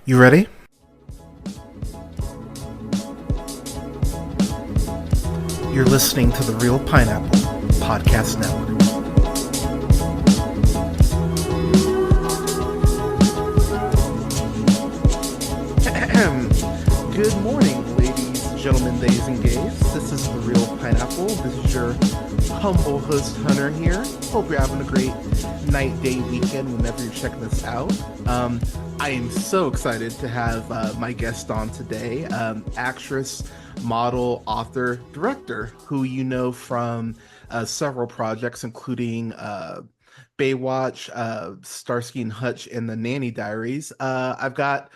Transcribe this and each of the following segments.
You ready? You're listening to the Real Pineapple Podcast Network. Good morning, ladies, gentlemen, days, and gays. This is the Real Pineapple. This is your humble host, Hunter, here. Hope you're having a great night, day, weekend, whenever you're checking this out. I am so excited to have my guest on today, actress, model, author, director, who you know from several projects, including Baywatch, Starsky and Hutch, and the Nanny Diaries. I've got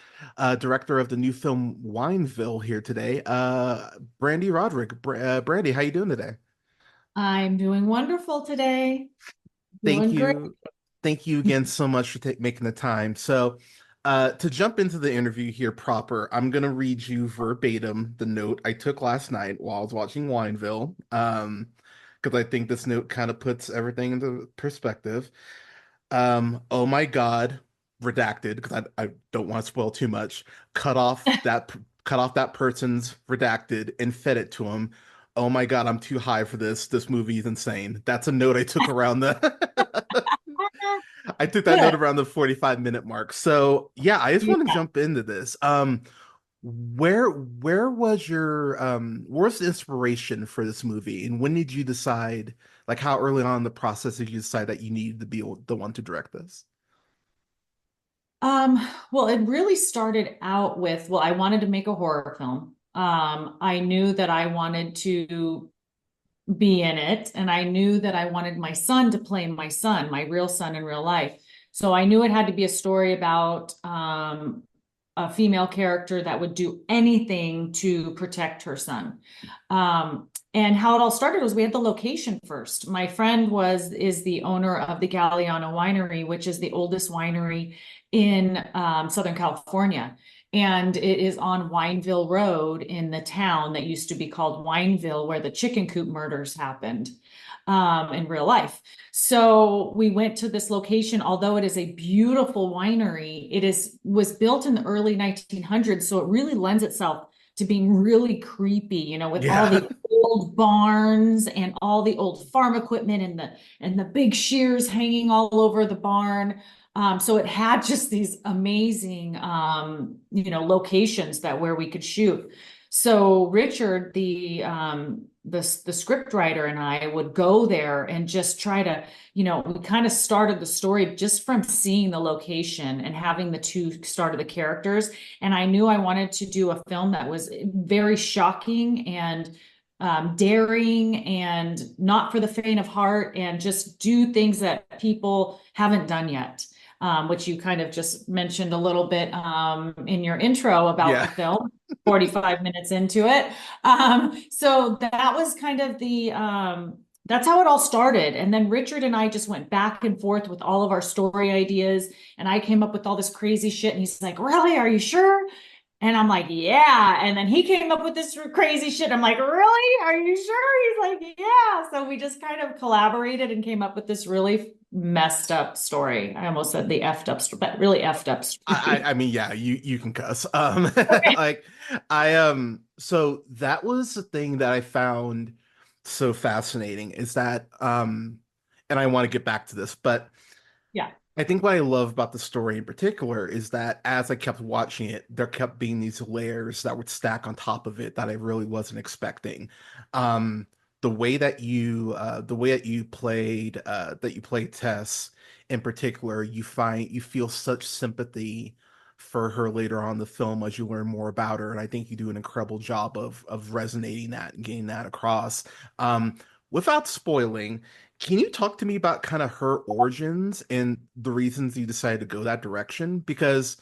director of the new film Wineville here today, Brande Roueker. Brande, how you doing today? I'm doing wonderful today. Thank Doing great. you. Thank you again so much for making the time. So, to jump into the interview here proper, I'm going to read you verbatim the note I took last night while I was watching Wineville, because I think this note kind of puts everything into perspective. Oh my God, redacted, because I don't want to spoil too much. Cut off that cut off that person's redacted and fed it to him. Oh my God, I'm too high for this. This movie is insane. That's a note I took around the I took that note Good. around the 45-minute mark. So yeah, I just Yeah. want to jump into this. Where was your where's the inspiration for this movie? And when did you decide, like how early on in the process did you decide that you needed to be the one to direct this? Well, it really started out with, well, I wanted to make a horror film. I knew that I wanted to be in it, and I knew that I wanted my son to play my son, my real son in real life. So I knew it had to be a story about a female character that would do anything to protect her son. And how it all started was we had the location first. My friend is the owner of the Galliano Winery, which is the oldest winery in Southern California. And it is on Wineville Road in the town that used to be called Wineville, where the chicken coop murders happened in real life. So we went to this location. Although it is a beautiful winery, was built in the early 1900s, so it really lends itself to being really creepy, with all Yeah. the old barns and all the old farm equipment and the big shears hanging all over the barn. So it had just these amazing, locations that where we could shoot. So Richard, the script writer, and I would go there and just try to, we kind of started the story just from seeing the location and having the two start of the characters. And I knew I wanted to do a film that was very shocking and daring and not for the faint of heart, and just do things that people haven't done yet. Which you kind of just mentioned a little bit in your intro about the Yeah. film, 45 minutes into it. So that was kind of that's how it all started. And then Richard and I just went back and forth with all of our story ideas. And I came up with all this crazy shit. And he's like, really? Are you sure? And I'm like, yeah. And then he came up with this crazy shit. I'm like, really? Are you sure? He's like, yeah. So we just kind of collaborated and came up with this really messed up story. I almost said the effed up, but really effed up I story. mean, yeah, you can cuss. Okay. Like so that was the thing that I found so fascinating is that and I want to get back to this, but Yeah. I think what I love about the story in particular is that as I kept watching it, there kept being these layers that would stack on top of it that I really wasn't expecting. Um, the way that you played Tess in particular, you feel such sympathy for her later on in the film as you learn more about her, and I think you do an incredible job of resonating that and getting that across. Um, Without spoiling. Can you talk to me about kind of her origins and the reasons you decided to go that direction? Because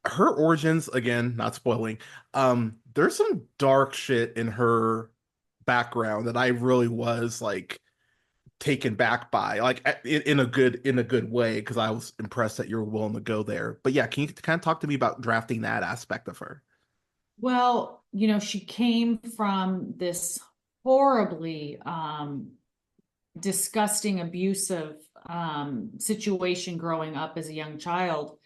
her origins, again, not spoiling, there's some dark shit in her background that I really was like taken back by, like in a good way, because I was impressed that you were willing to go there. But yeah, can you kind of talk to me about drafting that aspect of her? Well, she came from this horribly disgusting, abusive situation growing up as a young child.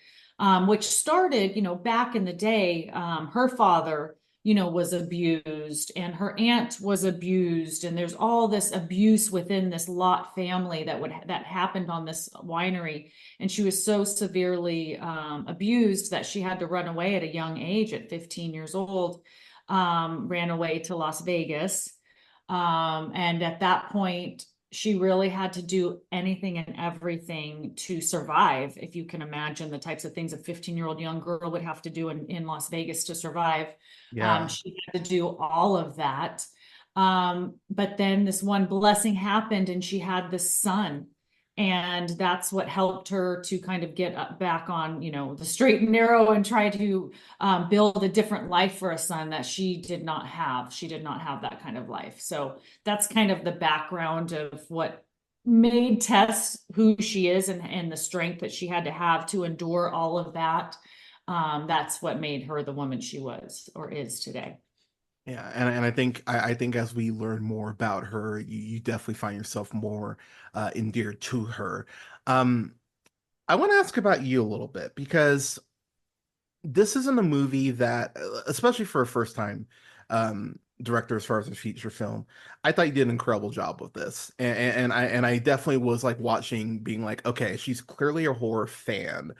which started, back in the day. Her father, was abused, and her aunt was abused, and there's all this abuse within this Lot family that happened on this winery. And she was so severely abused that she had to run away at a young age, at 15 years old. Ran away to Las Vegas. And at that point, she really had to do anything and everything to survive. If you can imagine the types of things a 15-year-old young girl would have to do in Las Vegas to survive. Yeah. She had to do all of that. But then this one blessing happened, and she had this son. And that's what helped her to kind of get back on, the straight and narrow, and try to build a different life for a son that she did not have. She did not have that kind of life. So that's kind of the background of what made Tess who she is, and the strength that she had to have to endure all of that. That's what made her the woman she was or is today. Yeah, and I think as we learn more about her, you definitely find yourself more endeared to her. Um, I want to ask about you a little bit because this isn't a movie that, especially for a first time director as far as a feature film, I thought you did an incredible job with this, and I definitely was like watching, being like, okay, she's clearly a horror fan,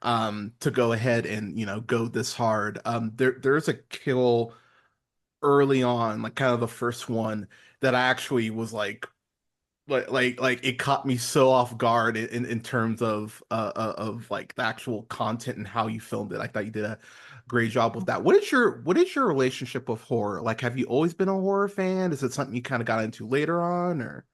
to go ahead and go this hard. There's a kill early on, like kind of the first one, that I actually was like it caught me so off guard in terms of like the actual content and how you filmed it. I thought you did a great job with that. What is your relationship with horror? Like, have you always been a horror fan? Is it something you kind of got into later on, or?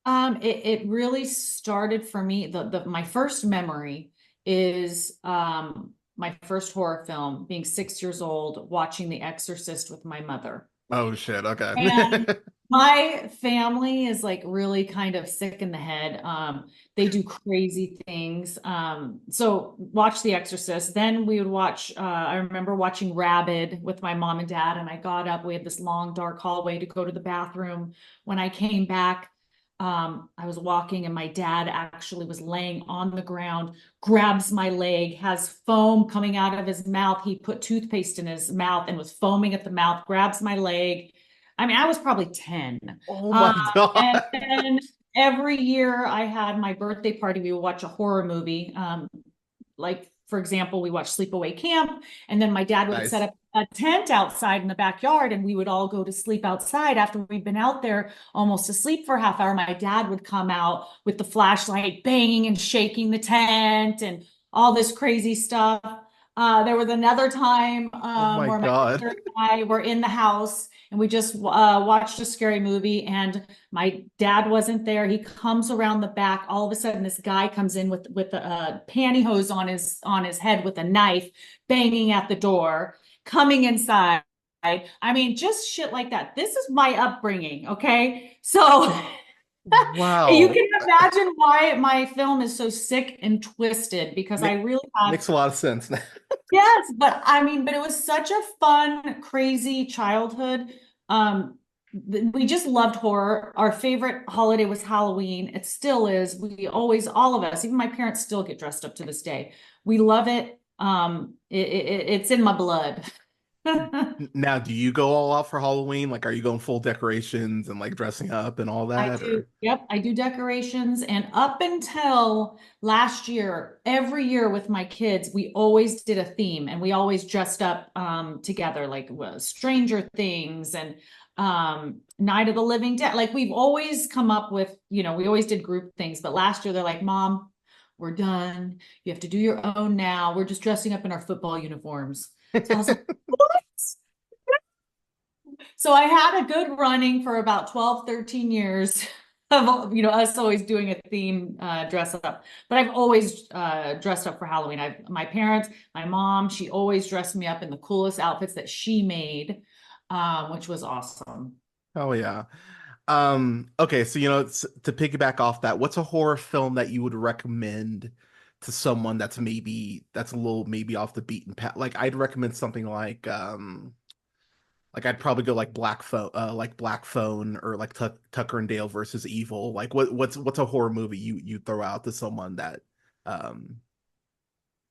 It really started for me. My first memory is my first horror film, being 6 years old, watching The Exorcist with my mother. Oh shit, And okay. my family is like really kind of sick in the head. They do crazy things. So watch The Exorcist. Then we would watch, I remember watching Rabid with my mom and dad, and I got up. We had this long, dark hallway to go to the bathroom. When I came back, I was walking, and my dad actually was laying on the ground, grabs my leg, has foam coming out of his mouth. He put toothpaste in his mouth and was foaming at the mouth, grabs my leg. I mean, I was probably 10. Oh Um, my God. and then every year I had my birthday party, we would watch a horror movie. Like, for example, we watched Sleepaway Camp, and then my dad would set Nice. up a tent outside in the backyard, and we would all go to sleep outside after we'd been out there almost asleep for a half hour. My dad would come out with the flashlight, banging and shaking the tent and all this crazy stuff. There was another time Oh my where my God. sister and I were in the house, and we just watched a scary movie, and my dad wasn't there. He comes around the back. All of a sudden, this guy comes in with a pantyhose on his head with a knife, banging at the door, coming inside. I mean, just shit like that. This is my upbringing, okay? So you Wow. can imagine why my film is so sick and twisted, because Ma I really have. Makes a lot of sense now. Yes, but I mean, but it was such a fun, crazy childhood. We just loved horror. Our favorite holiday was Halloween. It still is. We always, all of us, even my parents, still get dressed up to this day. We love it. It's in my blood. Now, do you go all out for Halloween? Like, are you going full decorations and like dressing up and all I that, do. or? Yep, I do decorations. And up until last year, every year with my kids, we always did a theme, and we always dressed up together, like Stranger Things and Night of the Living Dead. Like, we've always come up with, we always did group things. But last year they're like, Mom, we're done. You have to do your own now. We're just dressing up in our football uniforms. So I was like, what? So I had a good running for about 12, 13 years of, us always doing a theme dress up. But I've always dressed up for Halloween. My parents, my mom, she always dressed me up in the coolest outfits that she made, which was awesome. Oh yeah. Okay, so to piggyback off that, what's a horror film that you would recommend to someone that's a little maybe off the beaten path? Like, I'd recommend something like I'd probably go like Black Phone, or like Tucker and Dale versus Evil. Like, what's a horror movie you throw out to someone that um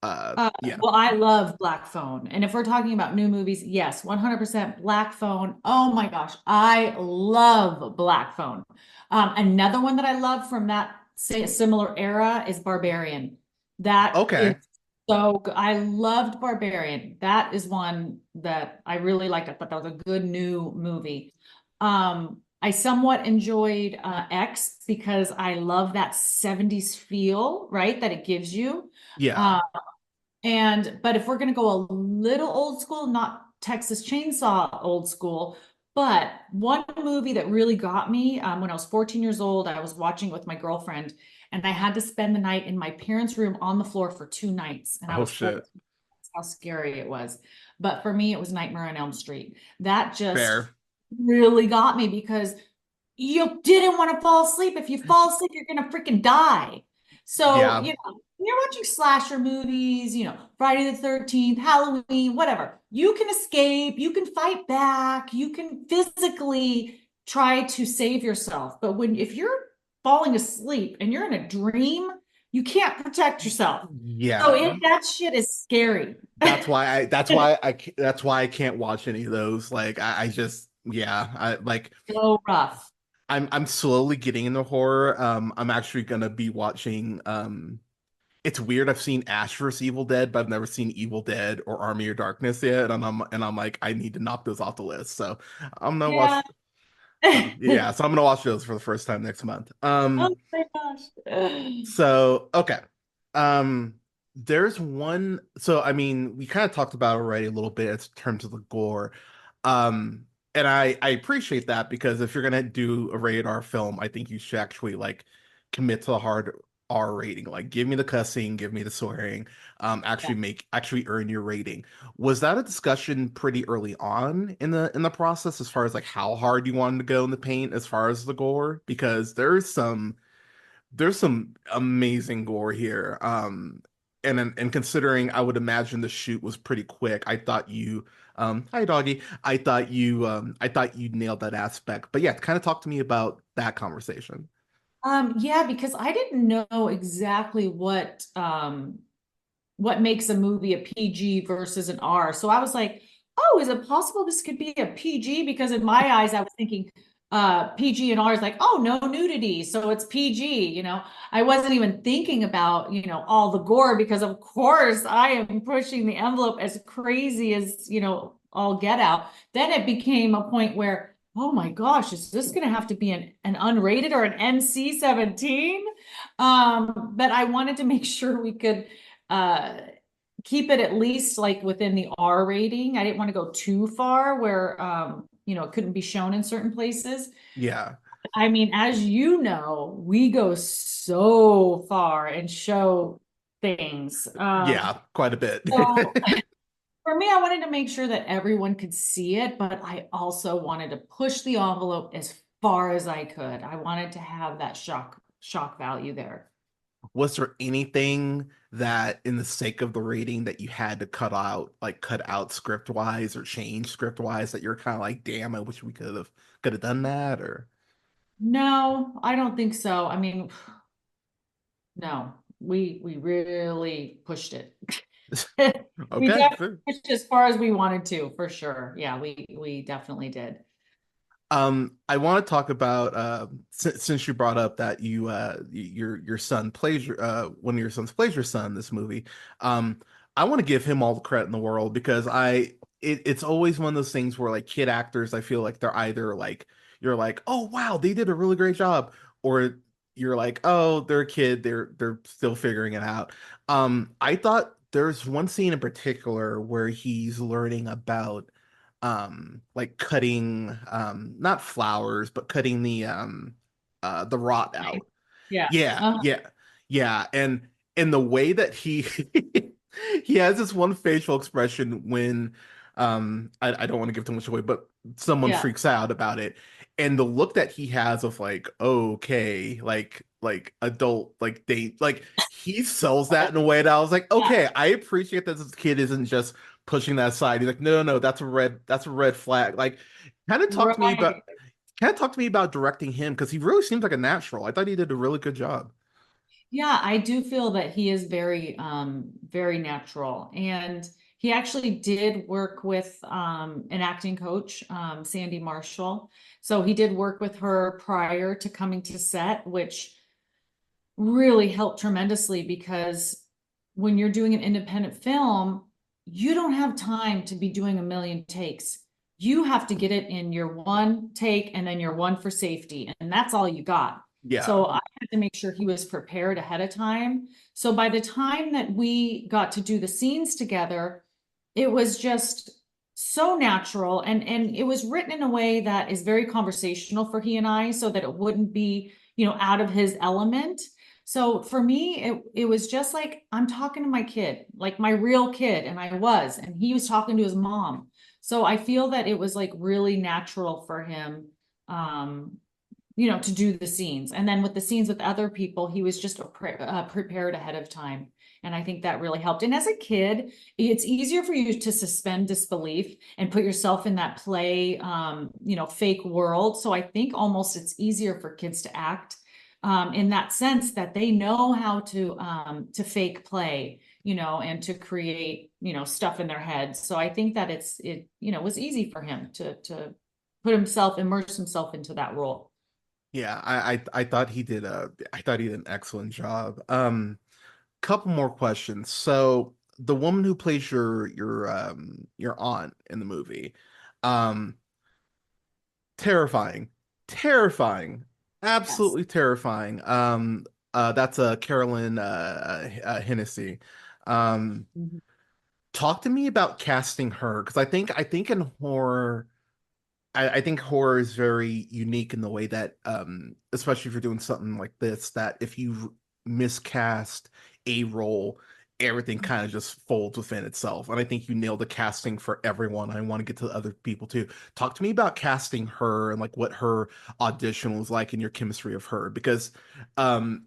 Yeah. Well, I love Black Phone. And if we're talking about new movies, yes, 100% Black Phone. Oh my gosh, I love Black Phone. Another one that I love from that say similar era is Barbarian. That is Okay. so good. I loved Barbarian. That is one that I really liked. I thought that was a good new movie. I somewhat enjoyed X because I love that 70s feel, right, that it gives you. Yeah. Um, but if we're gonna go a little old school, not Texas Chainsaw old school, but one movie that really got me when I was 14 years old, I was watching it with my girlfriend, and I had to spend the night in my parents' room on the floor for 2 nights, and I Oh was shit. 14. That's how scary it was. But for me, it was Nightmare on Elm Street. That just Fair. really got me because you didn't want to fall asleep. If you fall asleep, you're gonna freaking die. So, Yeah. when you're watching slasher movies, Friday the 13th, Halloween, whatever, you can escape, you can fight back, you can physically try to save yourself. But if you're falling asleep and you're in a dream, you can't protect yourself. So Yeah. that shit is scary. That's why I can't watch any of those. Like I just yeah, I like So rough. I'm slowly getting into horror. I'm actually gonna be watching it's weird. I've seen Ash vs. Evil Dead, but I've never seen Evil Dead or Army of Darkness yet, and I'm like, I need to knock those off the list. So I'm gonna Yeah. watch. Yeah, so I'm gonna watch those for the first time next month. Oh my gosh. So okay, um, there's one. So I mean, we kind of talked about it already a little bit in terms of the gore, um, and I appreciate that because if you're gonna do a rated R film, I think you should actually like commit to the hard R rating. Like, give me the cussing, give me the swearing, actually earn your rating. Was that a discussion pretty early on in the process as far as like how hard you wanted to go in the paint as far as the gore? Because there's some amazing gore here. And considering I would imagine the shoot was pretty quick, I thought you hi doggy. I thought you nailed that aspect. But yeah, kind of talk to me about that conversation. Yeah, because I didn't know exactly what makes a movie a PG versus an R. So I was like, oh, is it possible this could be a PG? Because in my eyes, I was thinking PG and R is like, oh, no nudity. So it's PG. I wasn't even thinking about, all the gore because of course I am pushing the envelope as crazy as, all get out. Then it became a point where, oh my gosh, is this going to have to be an unrated or an NC-17? But I wanted to make sure we could uh keep it at least like within the R rating. I didn't want to go too far where it couldn't be shown in certain places. Yeah. I mean, as you know, we go so far and show things. Yeah, quite a bit. So for me, I wanted to make sure that everyone could see it, but I also wanted to push the envelope as far as I could. I wanted to have that shock value there. Was there anything that in the sake of the rating that you had to cut out script wise or change script wise that you're kind of like, damn, I wish we could have done that or No, I don't think so. I mean, no, we really pushed it. We okay. definitely pushed as far as we wanted to, for sure. Yeah, we definitely did. I want to talk about since you brought up that your son plays one of your sons plays your son in this movie. Um, I want to give him all the credit in the world because it's always one of those things where like kid actors, I feel like they're either like you're like, oh wow, they did a really great job, or you're like, oh, they're a kid, they're still figuring it out. I thought there's one scene in particular where he's learning about like cutting not flowers but cutting the rot out. Yeah. Yeah, yeah, yeah. And the way that he he has this one facial expression when I don't want to give too much away, but someone Yeah. freaks out about it. And the look that he has of like, okay, like adult, like date, like he sells that in a way that I was like, Yeah. okay, I appreciate that this kid isn't just pushing that aside. He's like, no, no, no, that's a red flag. Like, kind of talk to me about Right. kind of talk to me about directing him because he really seems like a natural. I thought he did a really good job. Yeah, I do feel that he is very, very natural. And he actually did work with an acting coach, Sandy Marshall. So he did work with her prior to coming to set, which really helped tremendously because when you're doing an independent film, you don't have time to be doing a million takes. You have to get it in your one take and then your one for safety, and that's all you got. Yeah. So I had to make sure he was prepared ahead of time. So by the time that we got to do the scenes together, it was just so natural, and it was written in a way that is very conversational for he and I, so that it wouldn't be, out of his element. So for me, it was just like I'm talking to my kid, like my real kid, and he was talking to his mom. So I feel that it was like really natural for him, um, to do the scenes. And then with the scenes with other people, he was just prepared ahead of time. And I think that really helped. And as a kid, it's easier for you to suspend disbelief and put yourself in that play, fake world. So I think almost it's easier for kids to act in that sense, that they know how to fake play, and to create, stuff in their heads. So I think that was easy for him to immerse himself into that role. Yeah, I thought he did an excellent job. Couple more questions. So the woman who plays your aunt in the movie, um, terrifying, terrifying, Yes. absolutely terrifying. That's Carolyn Hennessy. Um, Mhm. Talk to me about casting her because I think in horror. I think horror is very unique in the way that, especially if you're doing something like this, that if you miscast a role, everything kind of just folds within itself. And I think you nailed the casting for everyone. I want to get to other people too. Talk to me about casting her and like what her audition was like and your chemistry of her, because, um,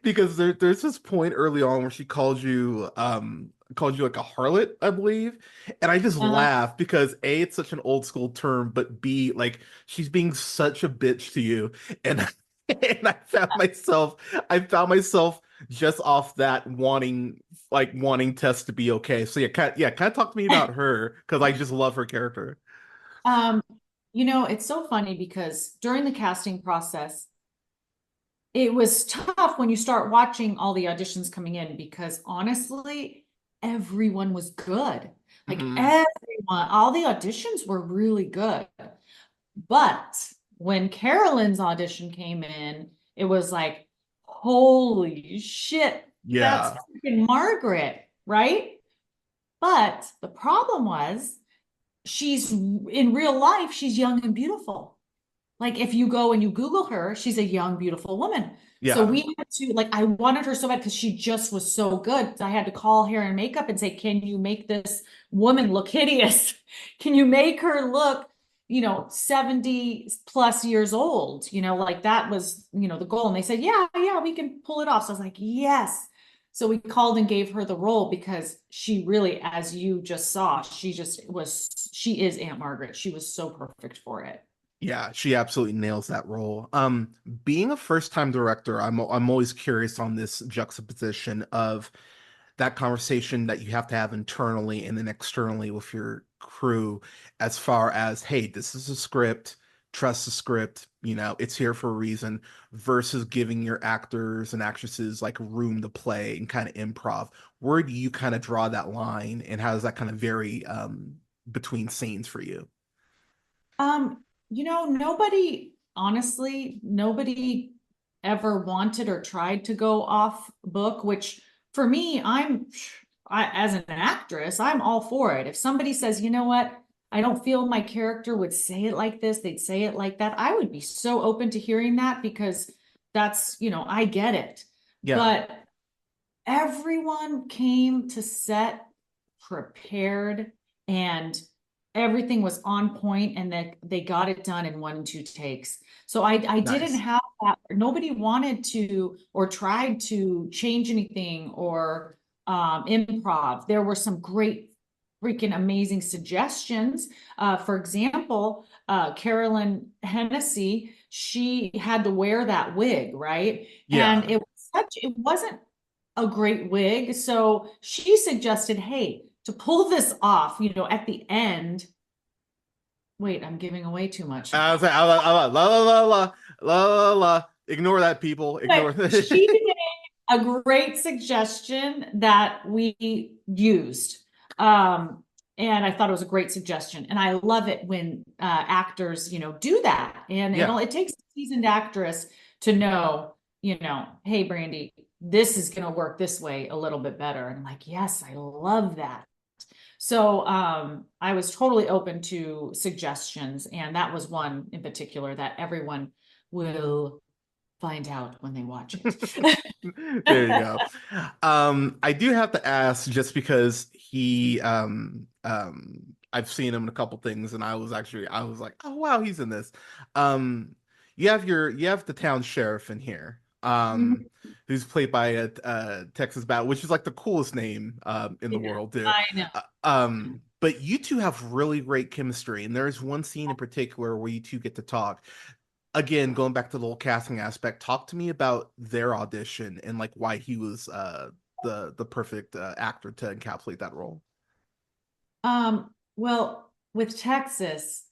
because there's this point early on where she called you like a harlot, I believe. And I just Uh-huh. laugh because A, it's such an old school term, but B, like she's being such a bitch to you. And and I found myself just off that wanting Tess to be okay. So kind of talk to me about her because I just love her character. Um, it's so funny because during the casting process, it was tough when you start watching all the auditions coming in because honestly, everyone was good. Like Mhm. everyone, all the auditions were really good. But when Carolyn's audition came in, it was like, holy shit, that's Yeah. freaking Margaret, right? But the problem was, she's in real life, she's young and beautiful. Like if you go and you Google her, she's a young, beautiful woman. So Yeah. we had to, like, I wanted her so bad because she just was so good. I had to call hair and makeup and say, can you make this woman look hideous? Can you make her look, 70 plus years old? Like that was, the goal. And they said, yeah, yeah, we can pull it off. So I was like, yes. So we called and gave her the role because she really, as you just saw, she is Aunt Margaret. She was so perfect for it. Yeah, she absolutely nails that role. Being a first-time director, I'm always curious on this juxtaposition of that conversation that you have to have internally and then externally with your crew as far as, hey, this is a script, trust the script, it's here for a reason, versus giving your actors and actresses like room to play and kind of improv. Where do you kind of draw that line and how does that kind of vary between scenes for you? Nobody ever wanted or tried to go off book, which for me, as an actress, I'm all for it. If somebody says, you know what, I don't feel my character would say it like this, they'd say it like that, I would be so open to hearing that because I get it. Yeah, But everyone came to set prepared, and everything was on point, and that they got it done in 1 and 2 takes. So I didn't nice. have that. Nobody wanted to or tried to change anything or improv. There were some great freaking amazing suggestions. For example, Carolyn Hennessy, she had to wear that wig, right? And Yeah, it wasn't a great wig. So she suggested, hey, to pull this off, at the end, wait, I'm giving away too much I was now. like, la la la la la la la la. Ignore that, people. Ignore But that. she made a great suggestion that we used. Um, and I thought it was a great suggestion. And I love it when actors, do that. And Yeah. it takes a seasoned actress to know, hey, Brandy, this is going to work this way a little bit better. And I'm like, yes, I love that. So I was totally open to suggestions. And that was one in particular that everyone will find out when they watch it. There you go. I do have to ask just because I've seen him in a couple things and I was like, oh wow, he's in this. Um, you have the town sheriff in here, Mhm. who's played by Texas Bat, which is like the coolest name in the Yeah, world too. I know. But you two have really great chemistry, and there's one scene in particular where you two get to talk. Again, going back to the whole casting aspect, talk to me about their audition and like why he was the perfect actor to encapsulate that role. Well, with Texas,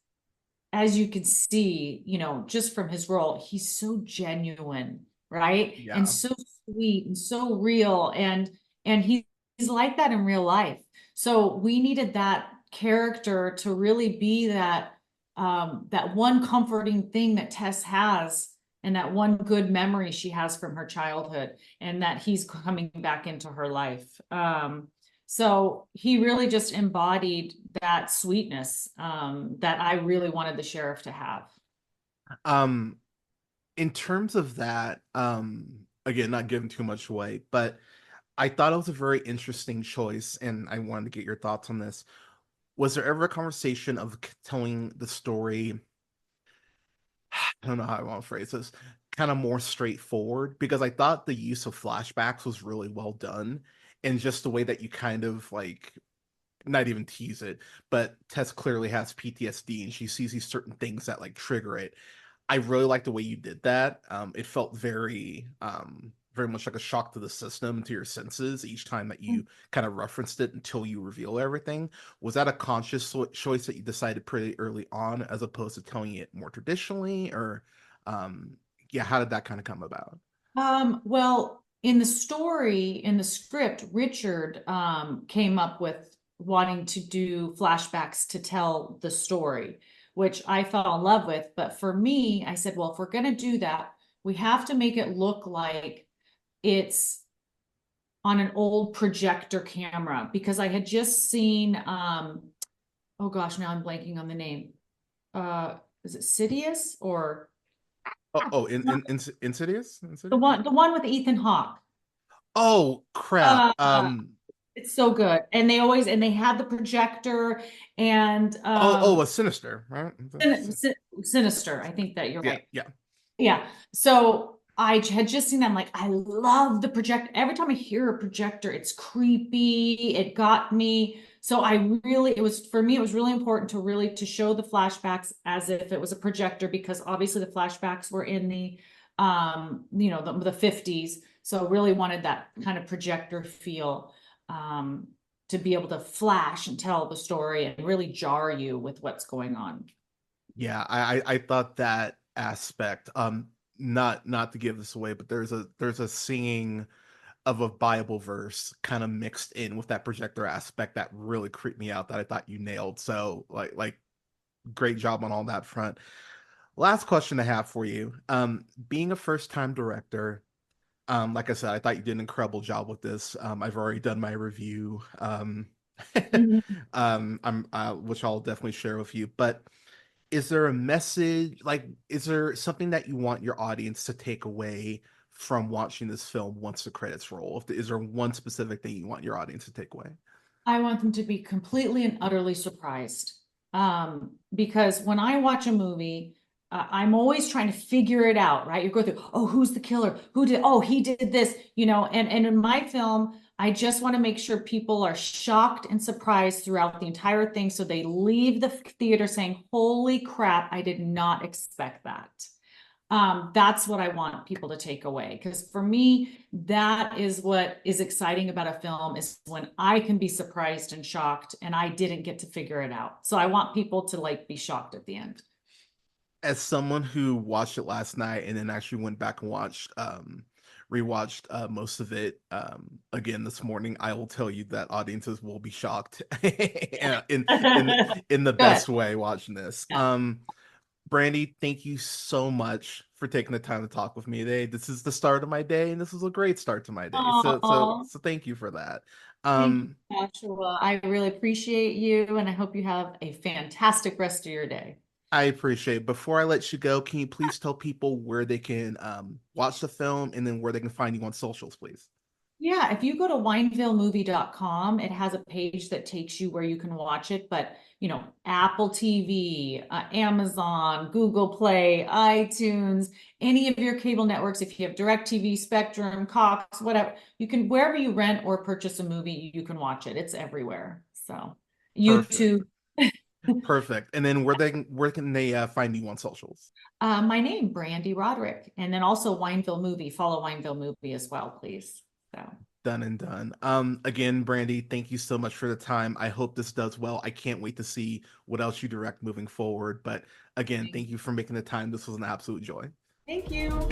as you can see, just from his role, he's so genuine, right? And Yeah. so sweet and so real. And he's like that in real life. So we needed that character to really be that one comforting thing that Tess has and that one good memory she has from her childhood and that he's coming back into her life. So he really just embodied that sweetness that I really wanted the sheriff to have. Um, in terms of that, again, not giving too much away, but I thought it was a very interesting choice, and I wanted to get your thoughts on this. Was there ever a conversation of telling the story? I don't know how I want to phrase this, kind of more straightforward because I thought the use of flashbacks was really well done, and just the way that you kind of like not even tease it, but Tess clearly has PTSD and she sees these certain things that like trigger it. I really like the way you did that. It felt very much like a shock to the system, to your senses each time that you kind of referenced it until you reveal everything. Was that a conscious choice that you decided pretty early on, as opposed to telling it more traditionally, or um, yeah, how did that kind of come about? Well, in the story, in the script, Richard came up with wanting to do flashbacks to tell the story, which I fell in love with. But for me, I said, well, if we're going to do that, we have to make it look like it's on an old projector camera because I had just seen, oh gosh, now I'm blanking on the name. Is it Sidious or Oh, in Insidious? the one with Ethan Hawke? Oh crap. Uh, it's so good. And they had the projector and A Sinister, right? Sinister. I think that you're Yeah, right. yeah. Yeah. So I had just seen them like I love the projector. Every time I hear a projector, it's creepy. It got me. So it was for me, it was really important to show the flashbacks as if it was a projector because obviously the flashbacks were in the 50s. So really wanted that kind of projector feel um to be able to flash and tell the story and really jar you with what's going on. Yeah, I thought that aspect, not to give this away, but there's a singing of a Bible verse kind of mixed in with that projector aspect that really creeped me out that I thought you nailed. So like great job on all that front. Last question I have for you. Being a first time director, like I said, I thought you did an incredible job with this. I've already done my review. Mhm. I'm which I'll definitely share with you. But is there a message, like, is there something that you want your audience to take away from watching this film once the credits roll? Is there one specific thing you want your audience to take away? I want them to be completely and utterly surprised. Because when I watch a movie, I'm always trying to figure it out, right? You go through, oh, who's the killer? Oh, he did this, and in my film, I just want to make sure people are shocked and surprised throughout the entire thing. So they leave the theater saying, holy crap, I did not expect that. That's what I want people to take away. Because for me, that is what is exciting about a film is when I can be surprised and shocked and I didn't get to figure it out. So I want people to like be shocked at the end. As someone who watched it last night and then actually went back and rewatched most of it again this morning, I will tell you that audiences will be shocked in the Good. best way watching this. Yeah. Brandy, thank you so much for taking the time to talk with me today. This is the start of my day, and this is a great start to my day. Oh, So thank you for that. thank you, Um, Joshua. I really appreciate you, and I hope you have a fantastic rest of your day. I appreciate it. Before I let you go, can you please tell people where they can watch the film and then where they can find you on socials, please? Yeah, if you go to winevillemovie.com, it has a page that takes you where you can watch it. But, Apple TV, Amazon, Google Play, iTunes, any of your cable networks, if you have DirecTV, Spectrum, Cox, whatever, you can, wherever you rent or purchase a movie, you can watch it. It's everywhere. So, Perfect. YouTube. Perfect. And then where can they find you on socials? My name, Brande Roueker, and then also Wineville Movie. Follow Wineville Movie as well, please. So. Done and done. Again, Brandy, thank you so much for the time. I hope this does well. I can't wait to see what else you direct moving forward. But again, thank you for making the time. This was an absolute joy. Thank you.